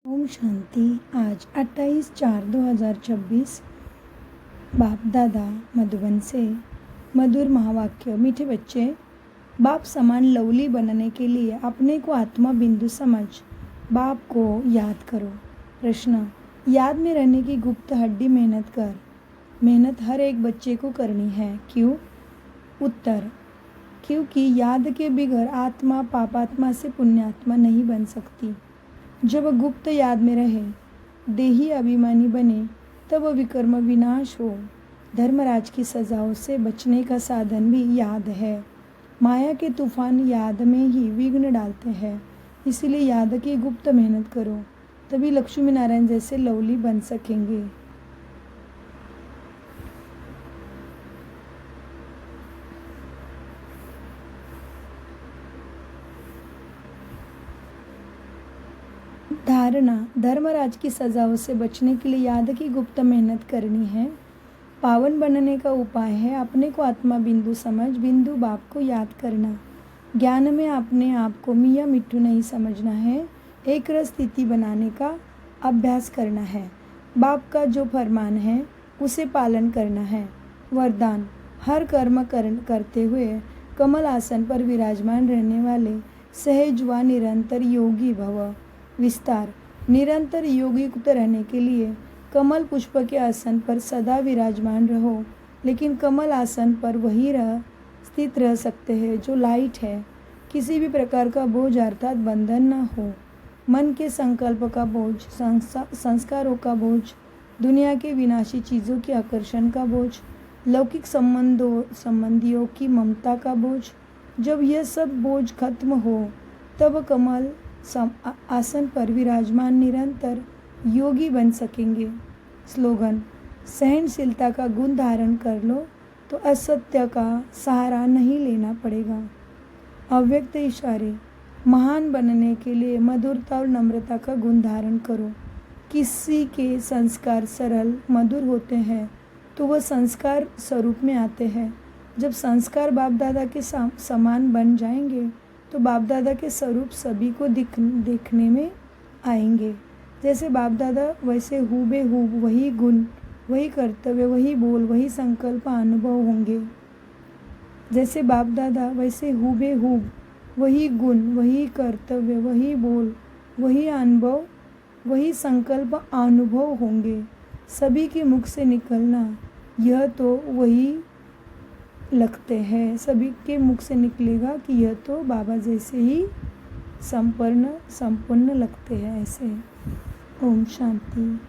ओम शांति। आज 28/4/2026 बाप दादा मधुबन से मधुर महावाक्य। मीठे बच्चे, बाप समान लवली बनने के लिए अपने को आत्मा बिंदु समझ बाप को याद करो। प्रश्न, याद में रहने की गुप्त हड्डी मेहनत कर। मेहनत हर एक बच्चे को करनी है। क्यों? उत्तर, क्योंकि याद के बिगैर आत्मा पापात्मा से पुण्यात्मा नहीं बन सकती। जब गुप्त याद में रहे, देही अभिमानी बने, तब विकर्म विनाश हो। धर्मराज की सजाओं से बचने का साधन भी याद है। माया के तूफान याद में ही विघ्न डालते हैं। इसलिए याद की गुप्त मेहनत करो, तभी लक्ष्मी नारायण जैसे लवली बन सकेंगे। धारणा, धर्मराज की सजाओं से बचने के लिए याद की गुप्त मेहनत करनी है। पावन बनने का उपाय है अपने को आत्मा बिंदु समझ बिंदु बाप को याद करना। ज्ञान में अपने आप को मियाँ मिट्टू नहीं समझना है। एक रस स्थिति बनाने का अभ्यास करना है। बाप का जो फरमान है उसे पालन करना है। वरदान, हर कर्म करते हुए कमल आसन पर विराजमान रहने वाले सहज व निरंतर योगी भव। विस्तार, निरंतर योगी युक्त रहने के लिए कमल पुष्प के आसन पर सदा विराजमान रहो, लेकिन कमल आसन पर वही स्थित रह सकते हैं जो लाइट है। किसी भी प्रकार का बोझ अर्थात बंधन न हो। मन के संकल्प का बोझ, संस्कारों का बोझ, दुनिया के विनाशी चीज़ों की आकर्षण का बोझ, लौकिक संबंधियों की ममता का बोझ। जब यह सब बोझ खत्म हो, तब कमल आसन पर विराजमान निरंतर योगी बन सकेंगे। स्लोगन, सहनशीलता का गुण धारण कर लो तो असत्य का सहारा नहीं लेना पड़ेगा। अव्यक्त इशारे, महान बनने के लिए मधुरता और नम्रता का गुण धारण करो। किसी के संस्कार सरल मधुर होते हैं तो वह संस्कार स्वरूप में आते हैं। जब संस्कार बाप दादा के समान बन जाएंगे तो बाप दादा के स्वरूप सभी को देखने में आएंगे। जैसे बाप दादा वैसे हूबेहूब वही गुण, वही कर्तव्य, वही बोल, वही संकल्प अनुभव होंगे। जैसे बाप दादा वैसे हूबेहूब वही गुण, वही कर्तव्य, वही बोल, वही अनुभव, वही संकल्प अनुभव होंगे। सभी के मुख से निकलना यह तो वही लगते हैं। सभी के मुख से निकलेगा कि यह तो बाबा जैसे ही संपूर्ण लगते हैं। ऐसे। ओम शांति।